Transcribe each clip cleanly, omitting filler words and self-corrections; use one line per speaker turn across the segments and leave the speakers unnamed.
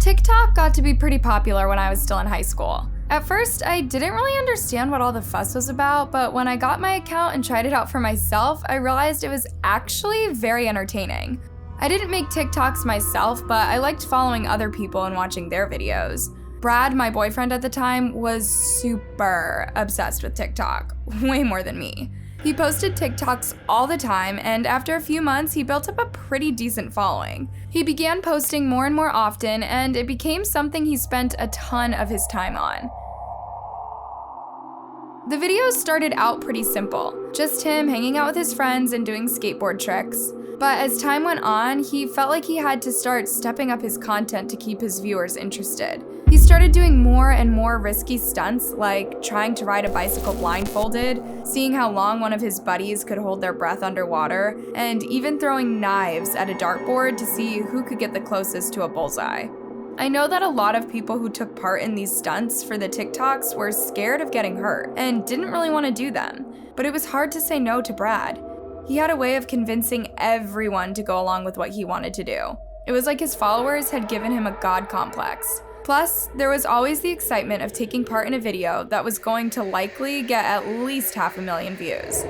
TikTok got to be pretty popular when I was still in high school. At first, I didn't really understand what all the fuss was about, but when I got my account and tried it out for myself, I realized it was actually very entertaining. I didn't make TikToks myself, but I liked following other people and watching their videos. Brad, my boyfriend at the time, was super obsessed with TikTok, way more than me. He posted TikToks all the time, and after a few months, he built up a pretty decent following. He began posting more and more often, and it became something he spent a ton of his time on. The videos started out pretty simple, just him hanging out with his friends and doing skateboard tricks. But as time went on, he felt like he had to start stepping up his content to keep his viewers interested. He started doing more and more risky stunts, like trying to ride a bicycle blindfolded, seeing how long one of his buddies could hold their breath underwater, and even throwing knives at a dartboard to see who could get the closest to a bullseye. I know that a lot of people who took part in these stunts for the TikToks were scared of getting hurt and didn't really want to do them, but it was hard to say no to Brad. He had a way of convincing everyone to go along with what he wanted to do. It was like his followers had given him a god complex. Plus, there was always the excitement of taking part in a video that was going to likely get at least 500,000 views.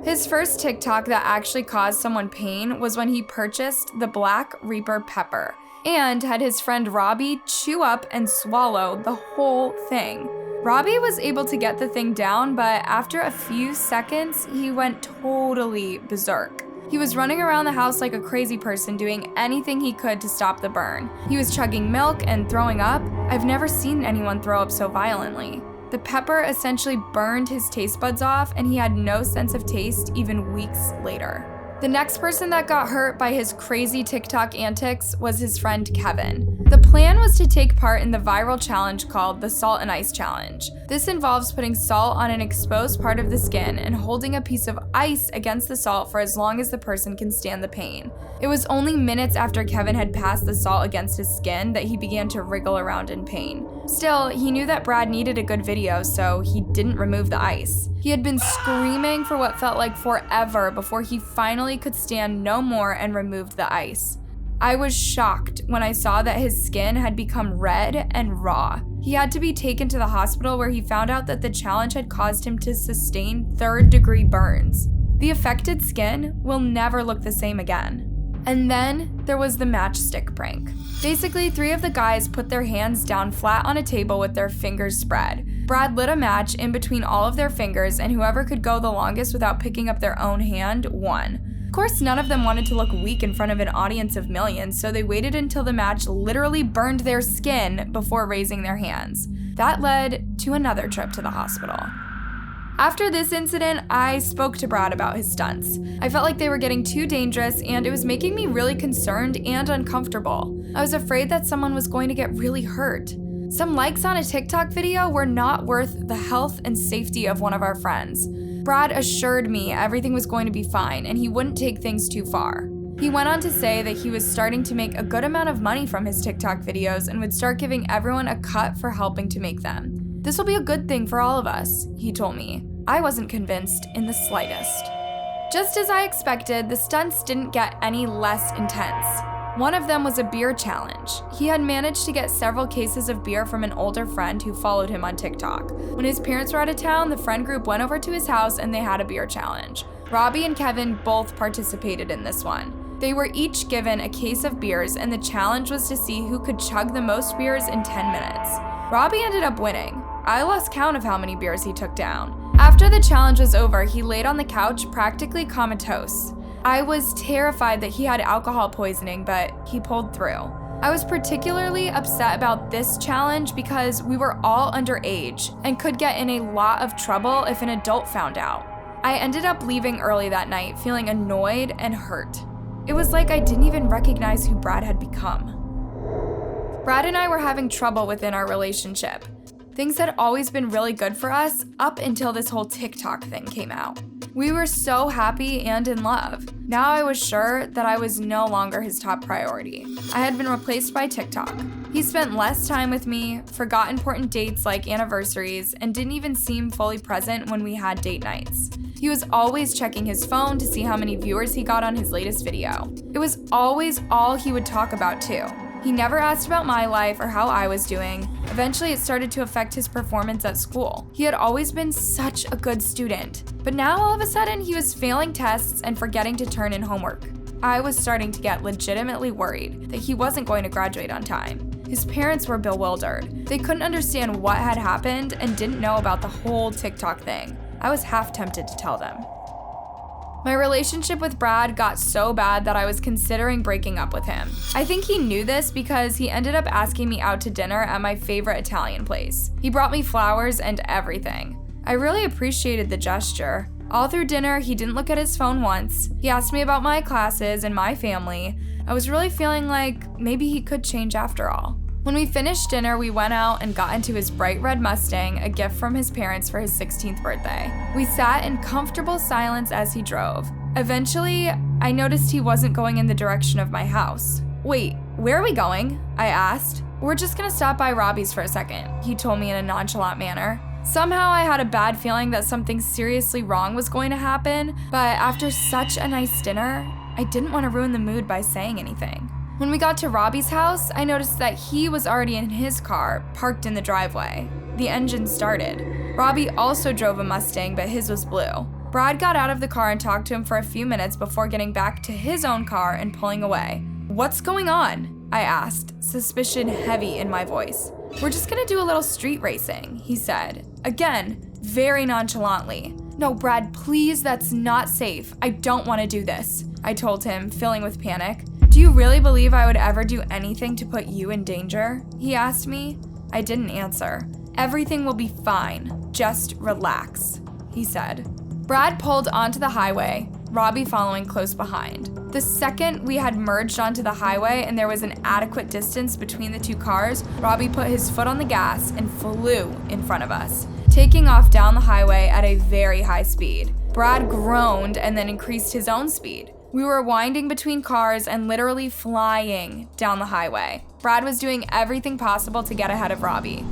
His first TikTok that actually caused someone pain was when he purchased the Black Reaper pepper and had his friend Robbie chew up and swallow the whole thing. Robbie was able to get the thing down, but after a few seconds, he went totally berserk. He was running around the house like a crazy person, doing anything he could to stop the burn. He was chugging milk and throwing up. I've never seen anyone throw up so violently. The pepper essentially burned his taste buds off, and he had no sense of taste even weeks later. The next person that got hurt by his crazy TikTok antics was his friend Kevin. The plan was to take part in the viral challenge called the Salt and Ice Challenge. This involves putting salt on an exposed part of the skin and holding a piece of ice against the salt for as long as the person can stand the pain. It was only minutes after Kevin had passed the salt against his skin that he began to wriggle around in pain. Still, he knew that Brad needed a good video, so he didn't remove the ice. He had been screaming for what felt like forever before he finally could stand no more and removed the ice. I was shocked when I saw that his skin had become red and raw. He had to be taken to the hospital where he found out that the challenge had caused him to sustain third-degree burns. The affected skin will never look the same again. And then there was the matchstick prank. Basically, 3 of the guys put their hands down flat on a table with their fingers spread. Brad lit a match in between all of their fingers, and whoever could go the longest without picking up their own hand won. Of course, none of them wanted to look weak in front of an audience of millions, so they waited until the match literally burned their skin before raising their hands. That led to another trip to the hospital. After this incident, I spoke to Brad about his stunts. I felt like they were getting too dangerous, and it was making me really concerned and uncomfortable. I was afraid that someone was going to get really hurt. Some likes on a TikTok video were not worth the health and safety of one of our friends. Brad assured me everything was going to be fine and he wouldn't take things too far. He went on to say that he was starting to make a good amount of money from his TikTok videos and would start giving everyone a cut for helping to make them. This will be a good thing for all of us, he told me. I wasn't convinced in the slightest. Just as I expected, the stunts didn't get any less intense. One of them was a beer challenge. He had managed to get several cases of beer from an older friend who followed him on TikTok. When his parents were out of town, the friend group went over to his house and they had a beer challenge. Robbie and Kevin both participated in this one. They were each given a case of beers, and the challenge was to see who could chug the most beers in 10 minutes. Robbie ended up winning. I lost count of how many beers he took down. After the challenge was over, he laid on the couch practically comatose. I was terrified that he had alcohol poisoning, but he pulled through. I was particularly upset about this challenge because we were all underage and could get in a lot of trouble if an adult found out. I ended up leaving early that night, feeling annoyed and hurt. It was like I didn't even recognize who Brad had become. Brad and I were having trouble within our relationship. Things had always been really good for us up until this whole TikTok thing came out. We were so happy and in love. Now I was sure that I was no longer his top priority. I had been replaced by TikTok. He spent less time with me, forgot important dates like anniversaries, and didn't even seem fully present when we had date nights. He was always checking his phone to see how many viewers he got on his latest video. It was always all he would talk about too. He never asked about my life or how I was doing. Eventually, it started to affect his performance at school. He had always been such a good student, but now all of a sudden he was failing tests and forgetting to turn in homework. I was starting to get legitimately worried that he wasn't going to graduate on time. His parents were bewildered. They couldn't understand what had happened and didn't know about the whole TikTok thing. I was half tempted to tell them. My relationship with Brad got so bad that I was considering breaking up with him. I think he knew this because he ended up asking me out to dinner at my favorite Italian place. He brought me flowers and everything. I really appreciated the gesture. All through dinner, he didn't look at his phone once. He asked me about my classes and my family. I was really feeling like maybe he could change after all. When we finished dinner, we went out and got into his bright red Mustang, a gift from his parents for his 16th birthday. We sat in comfortable silence as he drove. Eventually, I noticed he wasn't going in the direction of my house. "Wait, where are we going?" I asked. "We're just gonna stop by Robbie's for a second," he told me in a nonchalant manner. Somehow I had a bad feeling that something seriously wrong was going to happen, but after such a nice dinner, I didn't want to ruin the mood by saying anything. When we got to Robbie's house, I noticed that he was already in his car, parked in the driveway. The engine started. Robbie also drove a Mustang, but his was blue. Brad got out of the car and talked to him for a few minutes before getting back to his own car and pulling away. "What's going on?" I asked, suspicion heavy in my voice. "We're just gonna do a little street racing," he said, again, very nonchalantly. "No, Brad, please, that's not safe. I don't want to do this," I told him, filling with panic. "Do you really believe I would ever do anything to put you in danger?" he asked me. I didn't answer. "Everything will be fine. Just relax," he said. Brad pulled onto the highway, Robbie following close behind. The second we had merged onto the highway and there was an adequate distance between the two cars, Robbie put his foot on the gas and flew in front of us, taking off down the highway at a very high speed. Brad groaned and then increased his own speed. We were winding between cars and literally flying down the highway. Brad was doing everything possible to get ahead of Robbie.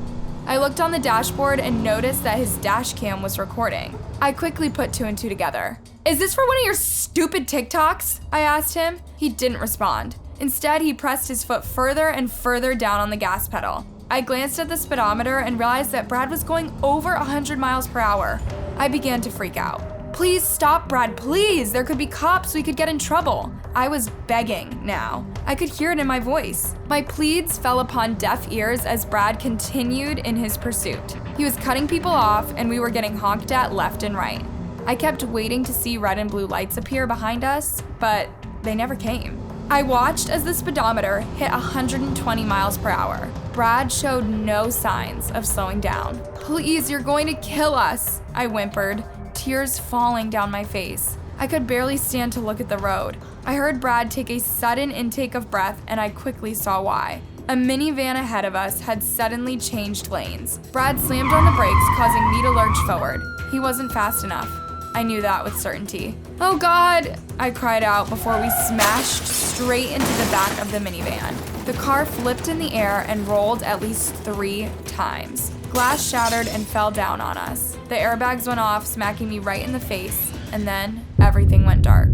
I looked on the dashboard and noticed that his dash cam was recording. I quickly put two and two together. "Is this for one of your stupid TikToks?" I asked him. He didn't respond. Instead, he pressed his foot further and further down on the gas pedal. I glanced at the speedometer and realized that Brad was going over 100 miles per hour. I began to freak out. "Please stop, Brad, please! There could be cops, we could get in trouble." I was begging now. I could hear it in my voice. My pleads fell upon deaf ears as Brad continued in his pursuit. He was cutting people off and we were getting honked at left and right. I kept waiting to see red and blue lights appear behind us, but they never came. I watched as the speedometer hit 120 miles per hour. Brad showed no signs of slowing down. "Please, you're going to kill us," I whimpered, tears falling down my face. I could barely stand to look at the road. I heard Brad take a sudden intake of breath and I quickly saw why. A minivan ahead of us had suddenly changed lanes. Brad slammed on the brakes, causing me to lurch forward. He wasn't fast enough. I knew that with certainty. "Oh God!" I cried out before we smashed straight into the back of the minivan. The car flipped in the air and rolled at least 3 times. Glass shattered and fell down on us. The airbags went off, smacking me right in the face, and then everything went dark.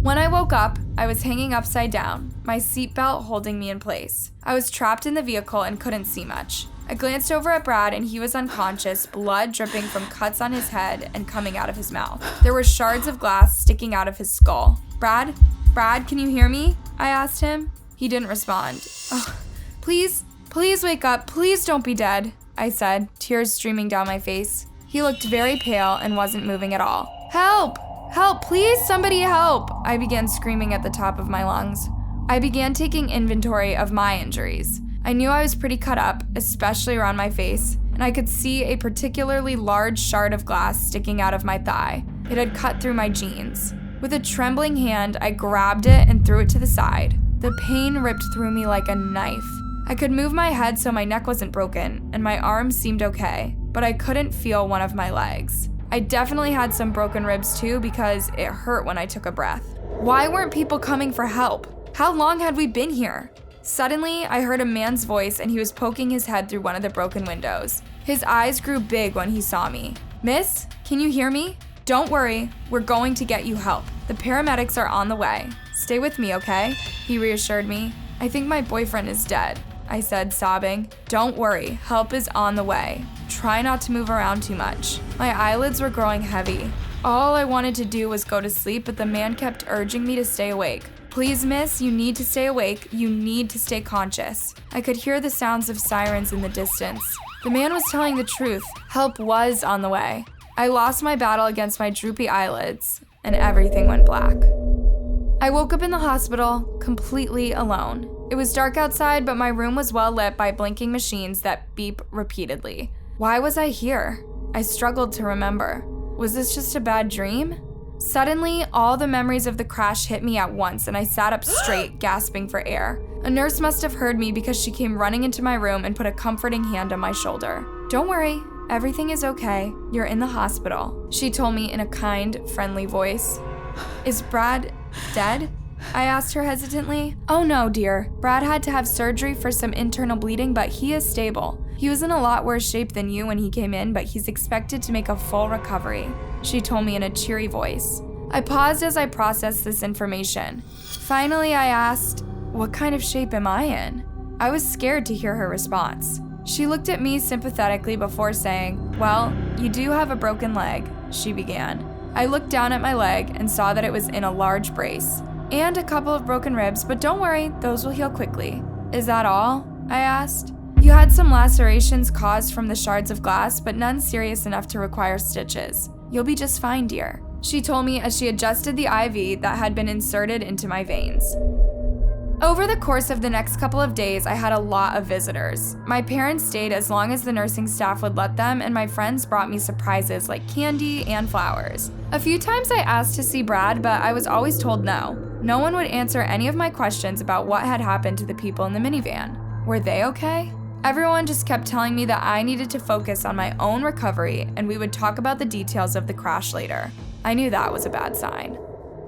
When I woke up, I was hanging upside down, my seatbelt holding me in place. I was trapped in the vehicle and couldn't see much. I glanced over at Brad and he was unconscious, blood dripping from cuts on his head and coming out of his mouth. There were shards of glass sticking out of his skull. Brad, can you hear me?" I asked him. He didn't respond. "Oh, please wake up. Please don't be dead," I said, tears streaming down my face. He looked very pale and wasn't moving at all. "Help! Help! Please, somebody help!" I began screaming at the top of my lungs. I began taking inventory of my injuries. I knew I was pretty cut up, especially around my face, and I could see a particularly large shard of glass sticking out of my thigh. It had cut through my jeans. With a trembling hand, I grabbed it and threw it to the side. The pain ripped through me like a knife. I could move my head so my neck wasn't broken, and my arms seemed okay, but I couldn't feel one of my legs. I definitely had some broken ribs too because it hurt when I took a breath. Why weren't people coming for help? How long had we been here? Suddenly, I heard a man's voice and he was poking his head through one of the broken windows. His eyes grew big when he saw me. "Miss, can you hear me? Don't worry, we're going to get you help. The paramedics are on the way. Stay with me, okay?" he reassured me. I think my boyfriend is dead, I said, sobbing. Don't worry, help is on the way. Try not to move around too much. My eyelids were growing heavy. All I wanted to do was go to sleep, but the man kept urging me to stay awake. Please, miss, you need to stay awake. You need to stay conscious. I could hear the sounds of sirens in the distance. The man was telling the truth. Help was on the way. I lost my battle against my droopy eyelids, and everything went black. I woke up in the hospital, completely alone. It was dark outside, but my room was well lit by blinking machines that beep repeatedly. Why was I here? I struggled to remember. Was this just a bad dream? Suddenly, all the memories of the crash hit me at once, and I sat up straight, gasping for air. A nurse must have heard me because she came running into my room and put a comforting hand on my shoulder. Don't worry, everything is okay. You're in the hospital, she told me in a kind, friendly voice. Is Brad dead? I asked her hesitantly. Oh no, dear. Brad had to have surgery for some internal bleeding, but he is stable. He was in a lot worse shape than you when he came in, but he's expected to make a full recovery, she told me in a cheery voice. I paused as I processed this information. Finally, I asked, what kind of shape am I in? I was scared to hear her response. She looked at me sympathetically before saying, well, you do have a broken leg, she began. I looked down at my leg and saw that it was in a large brace, and a couple of broken ribs, but don't worry, those will heal quickly. Is that all? I asked. You had some lacerations caused from the shards of glass, but none serious enough to require stitches. You'll be just fine, dear, she told me as she adjusted the IV that had been inserted into my veins. Over the course of the next couple of days, I had a lot of visitors. My parents stayed as long as the nursing staff would let them, and my friends brought me surprises like candy and flowers. A few times I asked to see Brad, but I was always told no. No one would answer any of my questions about what had happened to the people in the minivan. Were they okay? Everyone just kept telling me that I needed to focus on my own recovery, and we would talk about the details of the crash later. I knew that was a bad sign.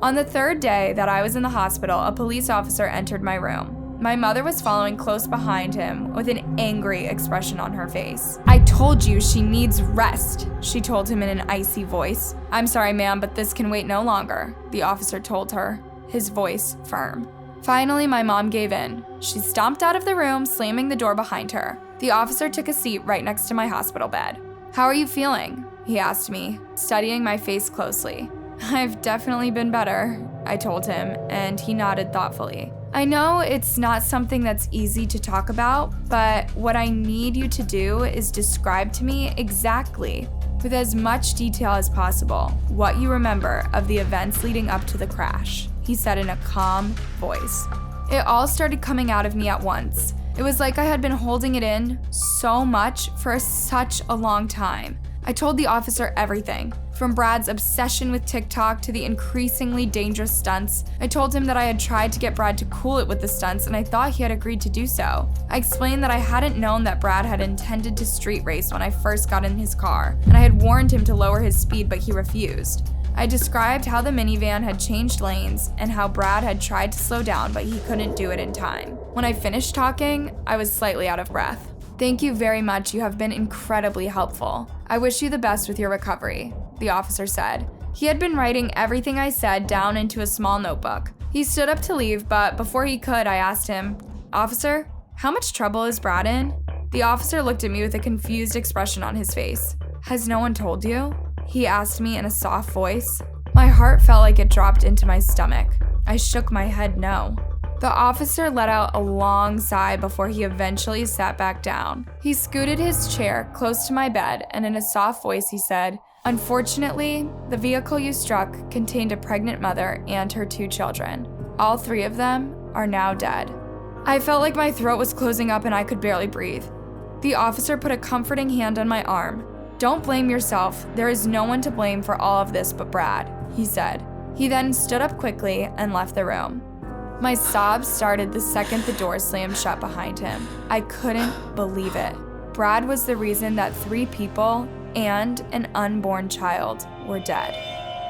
On the third day that I was in the hospital, a police officer entered my room. My mother was following close behind him with an angry expression on her face. I told you she needs rest, she told him in an icy voice. I'm sorry, ma'am, but this can wait no longer, the officer told her, his voice firm. Finally, my mom gave in. She stomped out of the room, slamming the door behind her. The officer took a seat right next to my hospital bed. How are you feeling? He asked me, studying my face closely. I've definitely been better, I told him, and he nodded thoughtfully. I know it's not something that's easy to talk about, but what I need you to do is describe to me exactly, with as much detail as possible, what you remember of the events leading up to the crash, he said in a calm voice. It all started coming out of me at once. It was like I had been holding it in so much for such a long time. I told the officer everything, from Brad's obsession with TikTok to the increasingly dangerous stunts. I told him that I had tried to get Brad to cool it with the stunts, and I thought he had agreed to do so. I explained that I hadn't known that Brad had intended to street race when I first got in his car, and I had warned him to lower his speed, but he refused. I described how the minivan had changed lanes and how Brad had tried to slow down, but he couldn't do it in time. When I finished talking, I was slightly out of breath. Thank you very much. You have been incredibly helpful. I wish you the best with your recovery, the officer said. He had been writing everything I said down into a small notebook. He stood up to leave, but before he could, I asked him, Officer, how much trouble is Brad in? The officer looked at me with a confused expression on his face. Has no one told you? He asked me in a soft voice. My heart felt like it dropped into my stomach. I shook my head no. The officer let out a long sigh before he eventually sat back down. He scooted his chair close to my bed, and in a soft voice he said, Unfortunately, the vehicle you struck contained a pregnant mother and her 2 children. All 3 of them are now dead. I felt like my throat was closing up and I could barely breathe. The officer put a comforting hand on my arm. Don't blame yourself. There is no one to blame for all of this but Brad, he said. He then stood up quickly and left the room. My sobs started the second the door slammed shut behind him. I couldn't believe it. Brad was the reason that 3 people and an unborn child were dead.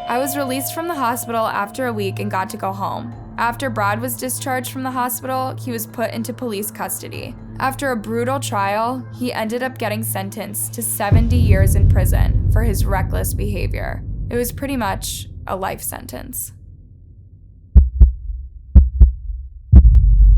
I was released from the hospital after a week and got to go home. After Brad was discharged from the hospital, he was put into police custody. After a brutal trial, he ended up getting sentenced to 70 years in prison for his reckless behavior. It was pretty much a life sentence.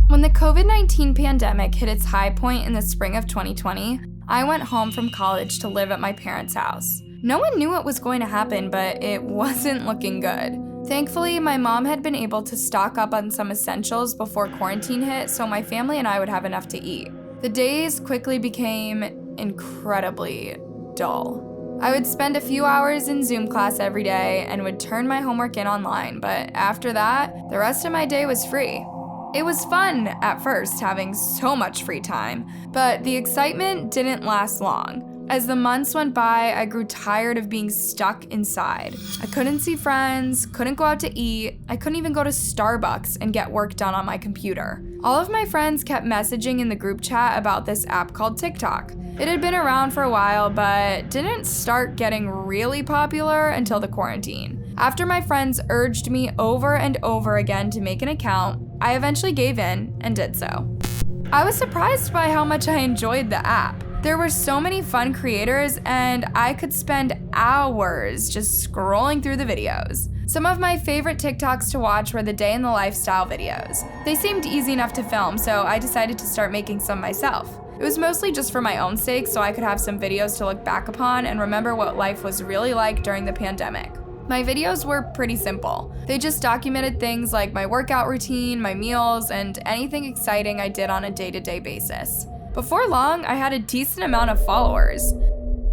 When When the COVID-19 pandemic hit its high point in the spring of 2020, I went home from college to live at my parents' house. No one knew what was going to happen, but it wasn't looking good. Thankfully, my mom had been able to stock up on some essentials before quarantine hit, so my family and I would have enough to eat. The days quickly became incredibly dull. I would spend a few hours in Zoom class every day and would turn my homework in online, but after that, the rest of my day was free. It was fun at first, having so much free time, but the excitement didn't last long. As the months went by, I grew tired of being stuck inside. I couldn't see friends, couldn't go out to eat, I couldn't even go to Starbucks and get work done on my computer. All of my friends kept messaging in the group chat about this app called TikTok. It had been around for a while, but didn't start getting really popular until the quarantine. After my friends urged me over and over again to make an account, I eventually gave in and did so. I was surprised by how much I enjoyed the app. There were so many fun creators, and I could spend hours just scrolling through the videos. Some of my favorite TikToks to watch were the day in the lifestyle videos. They seemed easy enough to film, so I decided to start making some myself. It was mostly just for my own sake, so I could have some videos to look back upon and remember what life was really like during the pandemic. My videos were pretty simple. They just documented things like my workout routine, my meals, and anything exciting I did on a day-to-day basis. Before long, I had a decent amount of followers.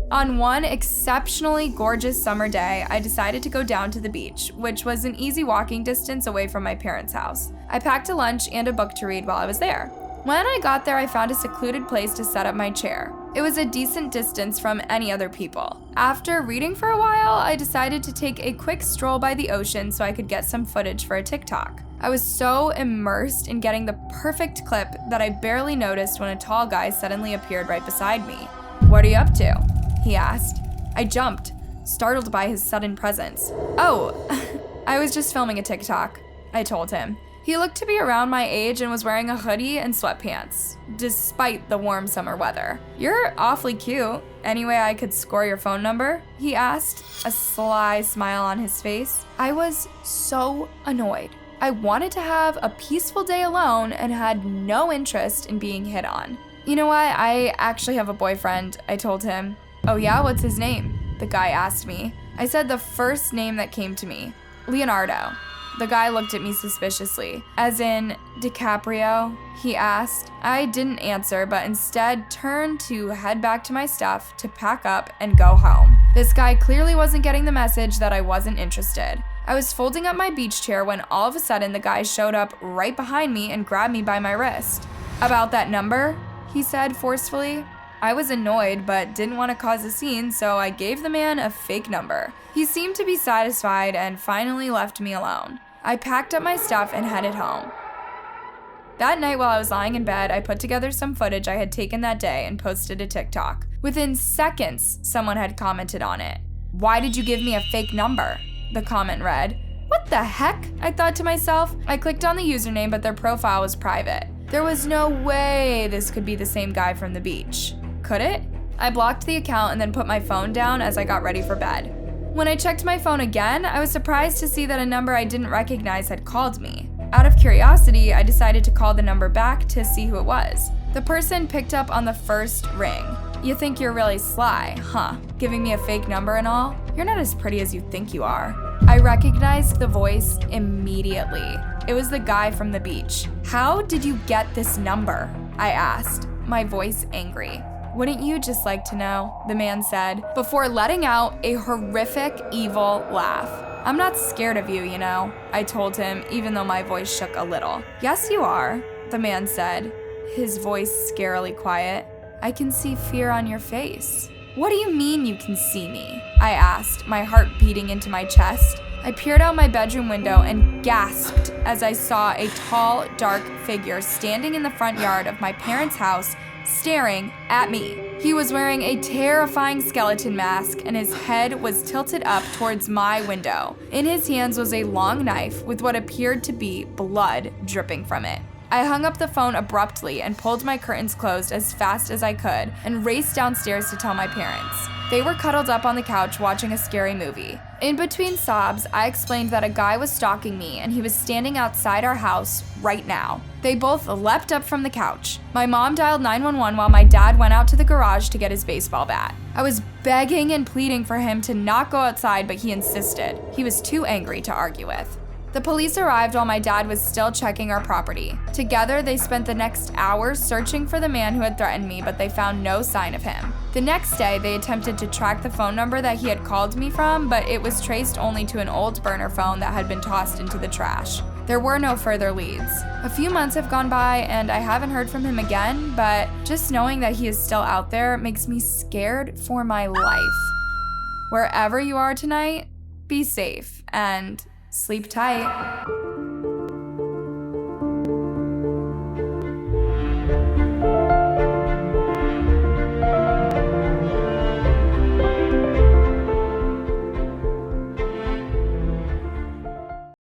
On one exceptionally gorgeous summer day, I decided to go down to the beach, which was an easy walking distance away from my parents' house. I packed a lunch and a book to read while I was there. When I got there, I found a secluded place to set up my chair. It was a decent distance from any other people. After reading for a while, I decided to take a quick stroll by the ocean so I could get some footage for a TikTok. I was so immersed in getting the perfect clip that I barely noticed when a tall guy suddenly appeared right beside me. "What are you up to?" he asked. I jumped, startled by his sudden presence. "Oh, I was just filming a TikTok," I told him. He looked to be around my age and was wearing a hoodie and sweatpants, despite the warm summer weather. "You're awfully cute. Any way I could score your phone number?" he asked, a sly smile on his face. I was so annoyed. I wanted to have a peaceful day alone and had no interest in being hit on. "You know what? I actually have a boyfriend," I told him. "Oh yeah? What's his name?" the guy asked me. I said the first name that came to me, Leonardo. The guy looked at me suspiciously. "As in DiCaprio?" he asked. I didn't answer, but instead turned to head back to my stuff to pack up and go home. This guy clearly wasn't getting the message that I wasn't interested. I was folding up my beach chair when all of a sudden the guy showed up right behind me and grabbed me by my wrist. "About that number?" he said forcefully. I was annoyed but didn't want to cause a scene, so I gave the man a fake number. He seemed to be satisfied and finally left me alone. I packed up my stuff and headed home. That night while I was lying in bed, I put together some footage I had taken that day and posted a TikTok. Within seconds, someone had commented on it. "Why did you give me a fake number?" the comment read. "What the heck?" I thought to myself. I clicked on the username, but their profile was private. There was no way this could be the same guy from the beach. Could it? I blocked the account and then put my phone down as I got ready for bed. When I checked my phone again, I was surprised to see that a number I didn't recognize had called me. Out of curiosity, I decided to call the number back to see who it was. The person picked up on the first ring. "You think you're really sly, huh? Giving me a fake number and all? You're not as pretty as you think you are." I recognized the voice immediately. It was the guy from the beach. "How did you get this number?" I asked, my voice angry. "Wouldn't you just like to know?" the man said, before letting out a horrific, evil laugh. "I'm not scared of you, you know," I told him, even though my voice shook a little. "Yes, you are," the man said, his voice scarily quiet. "I can see fear on your face." "What do you mean you can see me?" I asked, my heart beating into my chest. I peered out my bedroom window and gasped as I saw a tall, dark figure standing in the front yard of my parents' house, staring at me. He was wearing a terrifying skeleton mask and his head was tilted up towards my window. In his hands was a long knife with what appeared to be blood dripping from it. I hung up the phone abruptly and pulled my curtains closed as fast as I could and raced downstairs to tell my parents. They were cuddled up on the couch watching a scary movie. In between sobs, I explained that a guy was stalking me and he was standing outside our house right now. They both leapt up from the couch. My mom dialed 911 while my dad went out to the garage to get his baseball bat. I was begging and pleading for him to not go outside, but he insisted. He was too angry to argue with. The police arrived while my dad was still checking our property. Together, they spent the next hours searching for the man who had threatened me, but they found no sign of him. The next day, they attempted to track the phone number that he had called me from, but it was traced only to an old burner phone that had been tossed into the trash. There were no further leads. A few months have gone by and I haven't heard from him again, but just knowing that he is still out there makes me scared for my life. Wherever you are tonight, be safe and sleep tight.